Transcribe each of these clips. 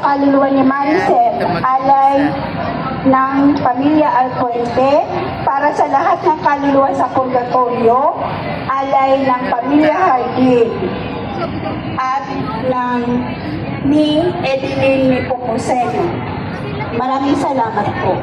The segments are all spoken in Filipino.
kaluluwa ni Maricel, alay ng pamilya Alpuente, para sa lahat ng kaluluwa sa purgatorio, alay ng pamilya Hardin, at ng ni Edeline Nepomuceno. Maraming salamat po.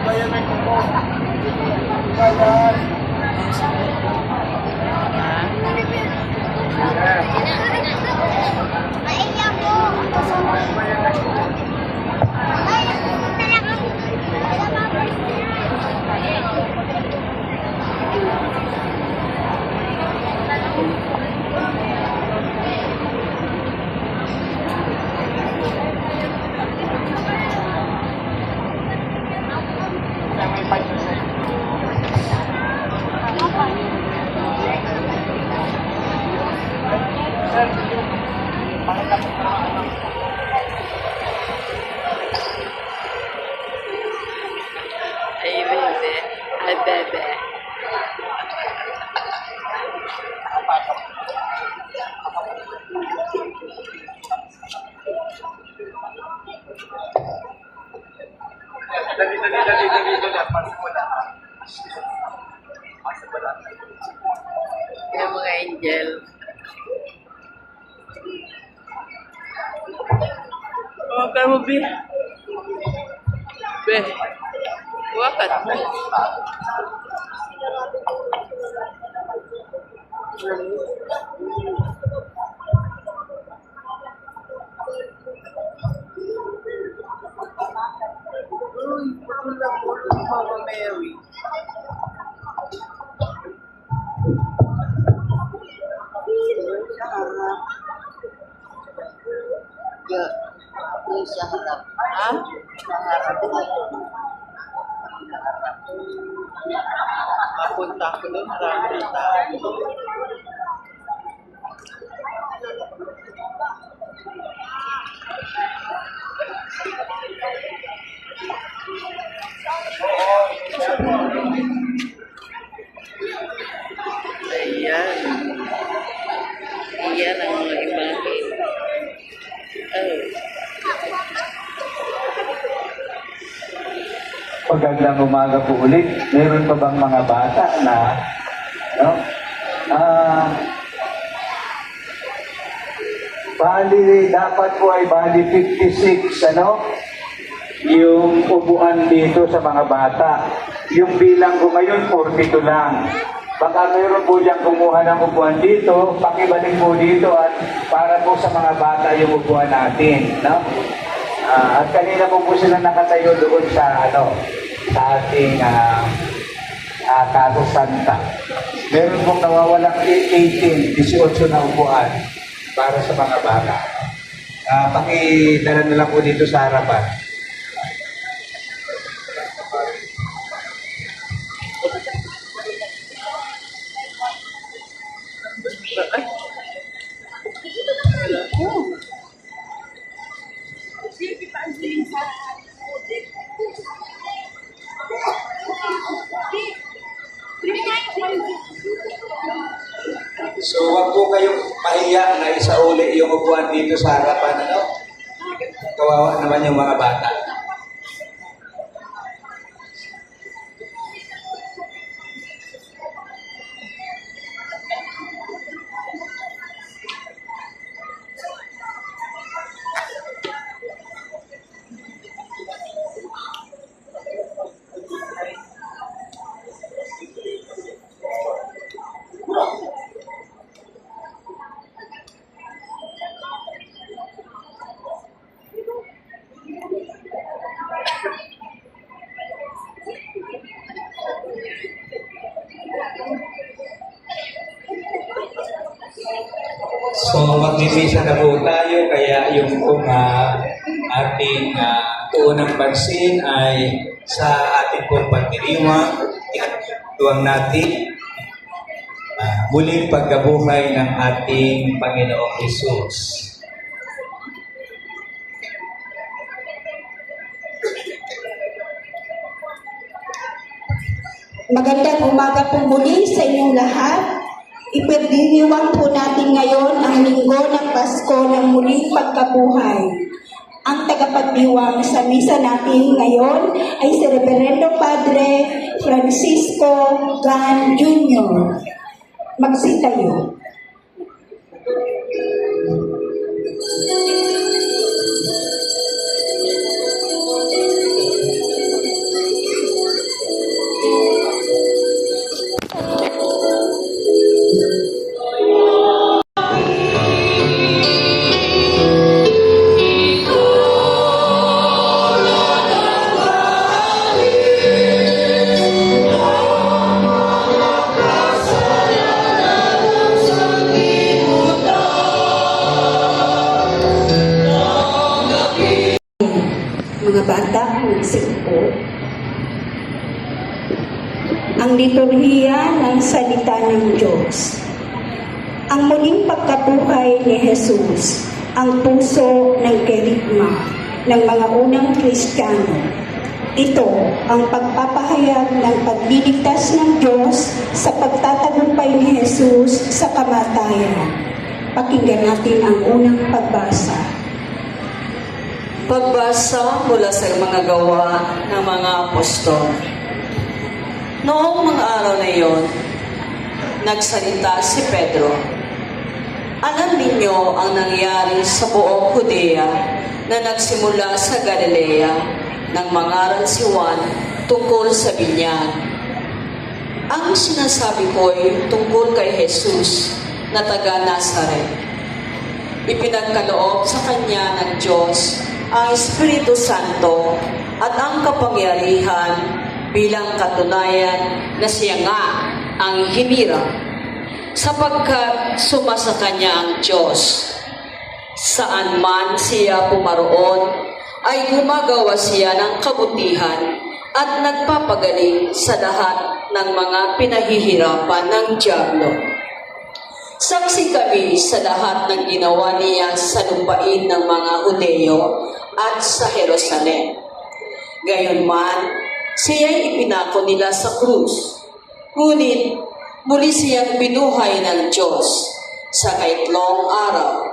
Bayan ng kuko. Bayan. Ay, bebe. Ay, bebe. Yung mga angel. Oh, kaya mo, Be. Be. Wakat mo. Uy, putula po ng Mama Mary. Sa harap. Ha? Sa harap. Mapunta ko doon, maraming tao. Ayan. Ayan ang mga imahin. Oh. Magandang umaga po ulit. Meron pa bang mga bata na bali, dapat po ay bali 56, yung upuan dito sa mga bata. Yung bilang ko ngayon, 42 lang. Baka meron po diyang kumuha ng upuan dito, pakibalik po dito at para po sa mga bata yung upuan natin. At kanina po sila nakatayo doon sa sa ating Casa Santa. Meron pong nawawalang 18 na upuan para sa mga bata. Pakidala na lang po dito sa harapan. So, wag po kayong mahiya na isauli yung upuan dito sa harapan, Kawawa naman yung mga bata. So, magmimisa na po tayo, kaya yung ating tuunang pansin ay sa ating pong pagdiriwang, tuwang natin muling pagkabuhay ng ating Panginoong Hesus. Magandang umaga po muli sa inyong lahat. Ipagdiriwang po natin ngayon ang linggo ng Pasko ng muling pagkabuhay. Ang tagapagdiwang sa misa natin ngayon ay si Reverendo Padre Francisco Gan Jr. Magsitayo. Mga bata, isip po. Ang liturhiya ng salita ng Diyos. Ang muling pagkabuhay ni Jesus, ang puso ng kerigma ng mga unang Kristiyano. Ito ang pagpapahayag ng pagliligtas ng Diyos sa pagtatagumpay ni Jesus sa kamatayan. Pakinggan natin ang unang pagbasa. Pagbasa mula sa mga gawa ng mga apostol. Noong mga araw na iyon, nagsalita si Pedro. Alam ninyo ang nangyari sa buong Judea na nagsimula sa Galilea nang mangaral si Juan tungkol sa binyag. Ang sinasabi ko'y tungkol kay Jesus na taga Nazaret. Ipinagkaloob sa kanya ng Diyos ang Espiritu Santo at ang kapangyarihan bilang katunayan na siya nga ang hinirang, sapagkat sumasa kanya ang Diyos. Saan man siya pumaroon, ay gumagawa siya ng kabutihan at nagpapagaling sa lahat ng mga pinahihirapan ng dyablo. Saksi kami sa lahat ng ginawa niya sa lupain ng mga Hudeo at sa Jerusalem. Gayunman, siya'y ipinako nila sa krus. Ngunit, muli siyang binuhay ng Diyos sa kaitlong araw.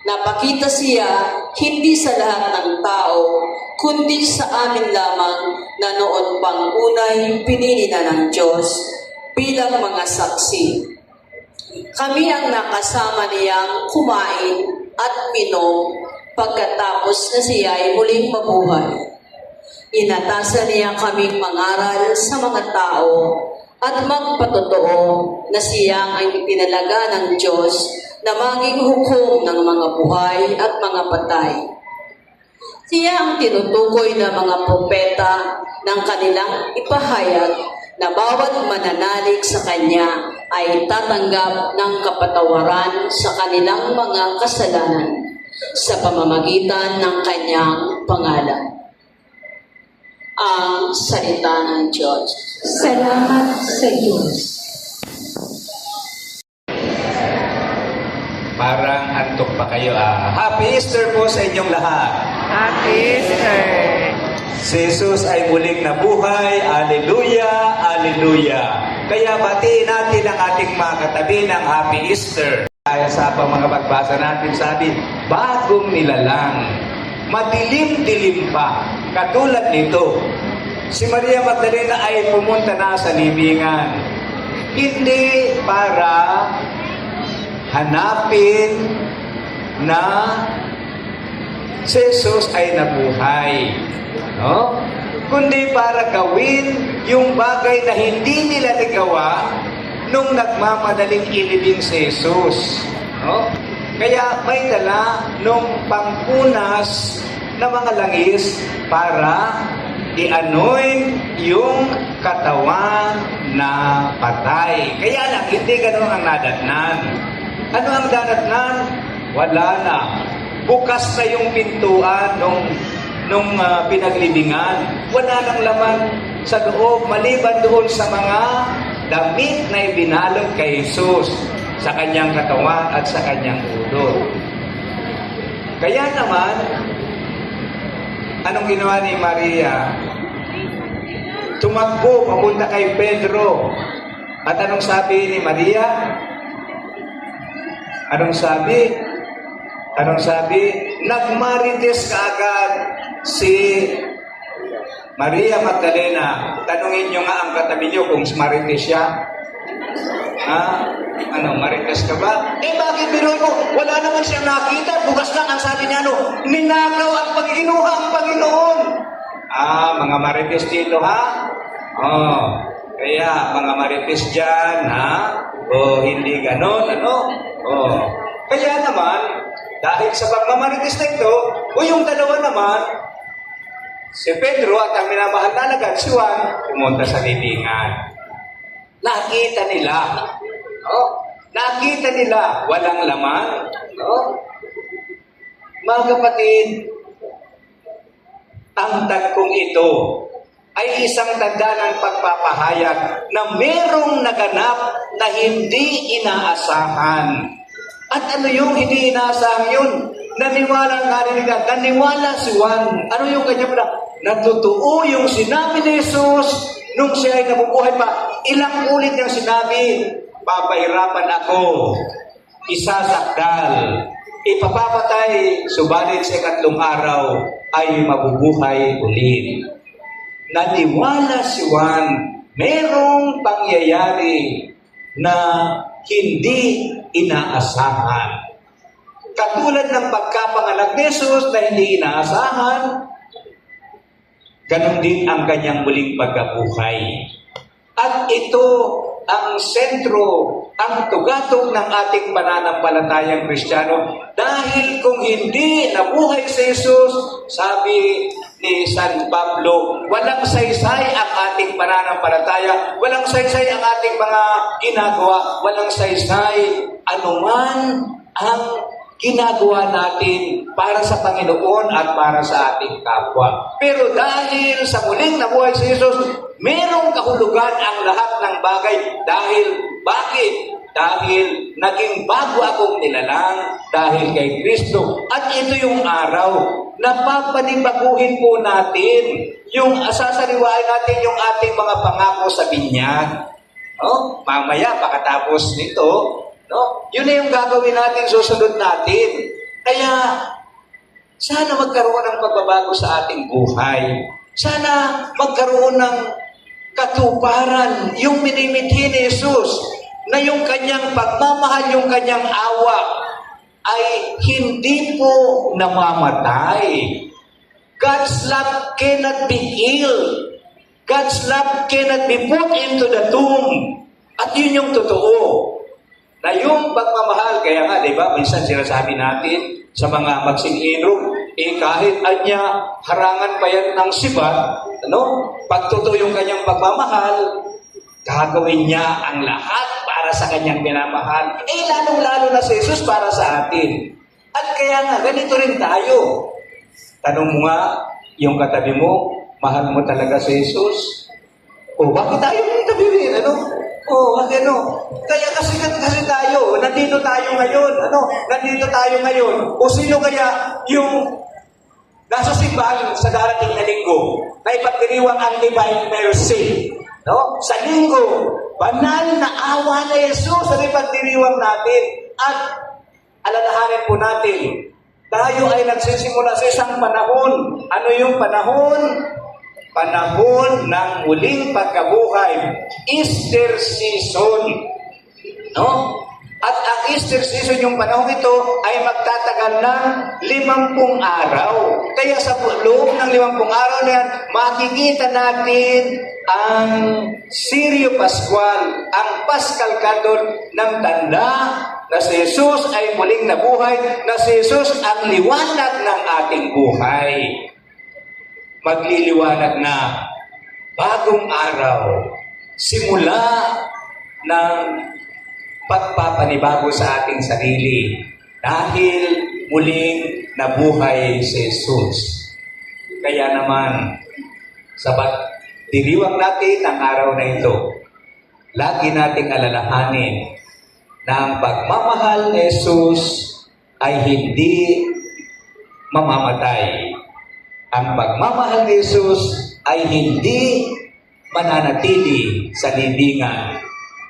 Napakita siya hindi sa lahat ng tao, kundi sa amin lamang na noon pang unay pinili na ng Diyos bilang mga saksi. Kami ang nakasama niyang kumain at minom pagkatapos na siya ay muling mabuhay. Inatasan niya kaming mangaral sa mga tao at magpatotoo na siya ang itinalaga ng Diyos na maging hukom ng mga buhay at mga patay. Siya ang tinutukoy ng mga propeta ng kanilang ipahayag na bawat mananalig sa Kanya ay tatanggap ng kapatawaran sa kanilang mga kasalanan sa pamamagitan ng Kanyang pangalan. Ang salita ng Diyos. Salamat sa Diyos. Parang antok pa kayo. Happy Easter po sa inyong lahat. Happy Easter! Si Jesus ay muling nabuhay. Alleluia, alleluia. Kaya batiin natin ang ating mga katabi ng Happy Easter. Kaya sa mga pagbasa natin, sabi, bagong nilalang, madilim-dilim pa. Katulad nito, si Maria Magdalena ay pumunta na sa libingan. Hindi para hanapin na si Jesus ay nabuhay. No? Kundi para gawin yung bagay na hindi nila nagawa nung nagmamadaling ilibing si Jesus. No? Kaya may dala nung pangpunas na mga langis para i-anoint yung katawan na patay. Kaya lang, hindi ganun ang nadatnan. Ano ang dadatnan? Wala na. Bukas na yung pintuan nung pinaglibingan. Wala nang laman sa loob, maliban doon sa mga damit na ibinalot kay Jesus sa kanyang katawan at sa kanyang ulo. Kaya naman, anong ginawa ni Maria? tumakbo papunta kay Pedro. At anong sabi ni Maria? Anong sabi? Anong sabi? Nagmarites kaagad si Maria Magdalena. Tanungin nyo nga ang katabi nyo kung marites siya. Ha? Ano, marites ka ba? Bakit biro mo? Wala naman siyang nakita. Bukas lang ang sabi niya, ninakaw ang Panginoon, ang Panginoon. Mga marites dito, ha? Kaya, mga marites dyan, ha? Hindi ganon, ano? Kaya naman, dahil sa pagmamarites na ito, yung dalawa naman, si Pedro at ang minamahal na alagad, si Juan, pumunta sa libingan. Nakita nila. Nakita nila, walang laman. Mga kapatid, ang tagkong ito ay isang tanda ng pagpapahayag na merong naganap na hindi inaasahan. At ano yung hindi inaasahan yun? Naniwala si Juan. Ano yung kanyang natotoo yung sinabi ni Jesus nung siya ay nabubuhay pa. Ilang ulit niyang sinabi, papahirapan ako, isasakdal, ipapapatay, subalit sa ikatlong araw ay mabubuhay ulit. Naniwala si Juan, merong pangyayari na hindi inaasahan. Katulad ng pagkapanganak ni Jesus na hindi inaasahan, ganon din ang kanyang muling pagkabuhay. At ito ang sentro, ang tugatog ng ating pananampalatayang Kristiyano. Dahil kung hindi nabuhay si Jesus, sabi ni San Pablo, walang saysay ang ating pananampalataya, walang saysay ang ating mga ginagawa, walang saysay anuman ang ginagawa natin para sa Panginoon at para sa ating kapwa. Pero dahil sa muling nabuhay si Jesus, merong kahulugan ang lahat ng bagay. Dahil, bakit? Dahil naging bago akong nilalang dahil kay Kristo. At ito yung araw na papanibaguhin po natin, yung sasariwain natin yung ating mga pangako sa binyag. Mamaya, pagkatapos nito, yun na yung gagawin natin, susunod natin. Kaya, sana magkaroon ng pagbabago sa ating buhay. Sana magkaroon ng katuparan, yung minimithi ni Jesus, na yung kanyang pagmamahal, yung kanyang awa, ay hindi po namamatay. God's love cannot be killed. God's love cannot be put into the tomb. At yun yung totoo. Na yung pagmamahal, kaya nga, di ba, minsan sinasabi natin sa mga magsing-inrog, kahit anya harangan pa yan ng sibat, pagtotoo yung kanyang pagmamahal, gagawin niya ang lahat para sa kanyang minamahal. Lalong-lalo na si Jesus para sa atin. At kaya nga, ganito rin tayo. Tanong mo nga, yung katabi mo, mahal mo talaga si Jesus? Bakit tayo yung tabihin? Kaya kasi tayo, nandito tayo ngayon. Nandito tayo ngayon. O sino kaya yung nasa simbahan sa darating na linggo na ipagdiriwang ang divine mercy? Sa linggo, banal na awa na Jesus ang ipagdiriwang natin. At alalahanin po natin, tayo ay nagsisimula sa isang panahon. Ano yung panahon? Panahon ng muling pagkabuhay. Easter season. At ang Easter season, yung panahon ito, ay magtatagal ng 50 araw. Kaya sa loob ng 50 araw na yan, makikita natin ang Sirio Pascual, ang Paschal Candle ng tanda na si Jesus ay muling nabuhay, na si Jesus ang liwanag ng ating buhay. Magliliwanag na bagong araw, simula ng pagpapanibago sa ating sarili dahil muling nabuhay si Jesus. Kaya naman, sa pagdiriwang natin ang araw na ito, lagi nating alalahanin na ang pagmamahal ni Jesus ay hindi mamamatay. Ang pagmamahal ni Jesus ay hindi mananatili sa libingan,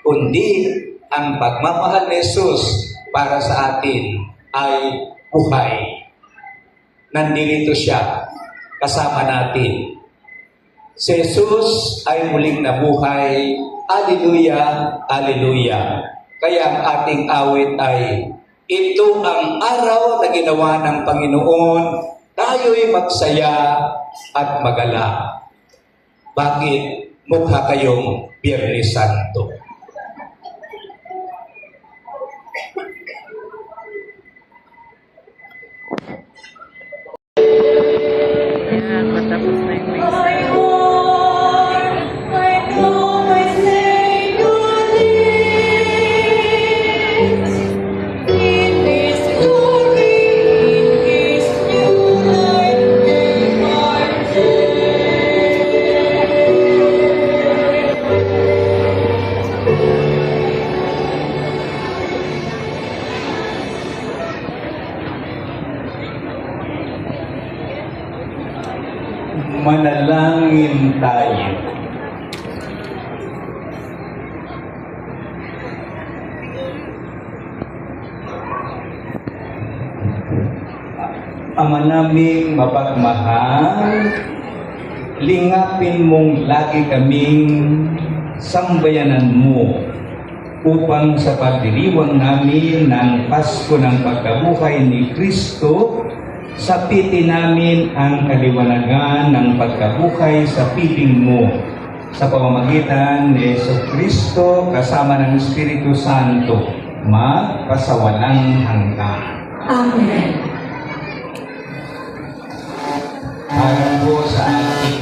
kundi ang pagmamahal ni Jesus para sa atin ay buhay. Nandito siya, kasama natin. Si Jesus ay muling nabuhay. Alleluia, Alleluia. Kaya ang ating awit ay, ito ang araw na ginawa ng Panginoon, tayo'y magsaya at magala. Bakit mukha kayong Biyernes Santo? Yan, matapos na yung misa. Manalangin tayo. Ama naming mapagmahal, lingapin mong lagi kaming sambayanan mo upang sa pagdiriwang namin ng Pasko ng pagkabuhay ni Kristo, sapitin namin ang kaliwanagan ng pagkabuhay sa piling mo sa pamamagitan ni Jesucristo kasama ng Espiritu Santo magpasawalang hanggan. Amen. Ayon po sa ating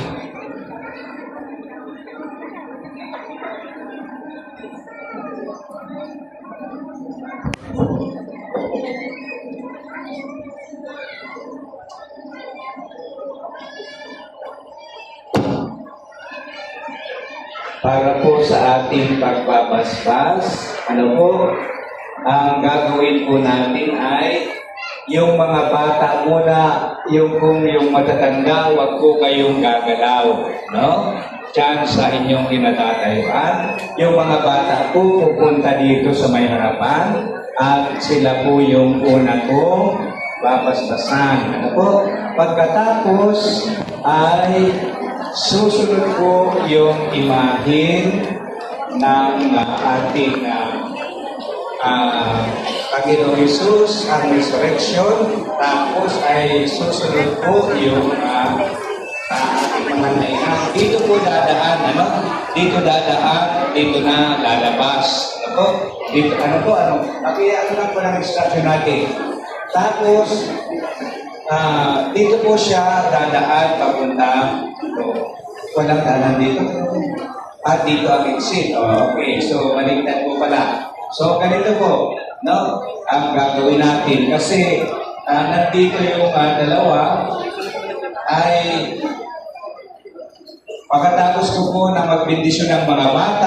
para po sa ating pagbabasbas, ang gagawin po natin ay yung mga bata muna, kung yung matatanda, wag po kayong gagalaw, no? Diyan sa inyong kinatatayuan. Yung mga bata po pupunta dito sa may harapan at sila po yung una kong babasbasan. Pagkatapos ay susunod po yung imahin ng ating Panginoong Jesus, ang resurrection. Tapos ay susunod po yung ating mga naihan. Dito po dadaan, Dito dadaan, dito na lalabas. Dito, Kaya lang po ng instruction natin. Tapos, dito po siya dadaan papunta dito. Walang daanan dito. At dito ang exit. Okay, so maligtad po pala. So ganito po, ang gagawin natin. Kasi nandito yung dalawa ay pagkatapos ko po na magbendisyon ng mga bata,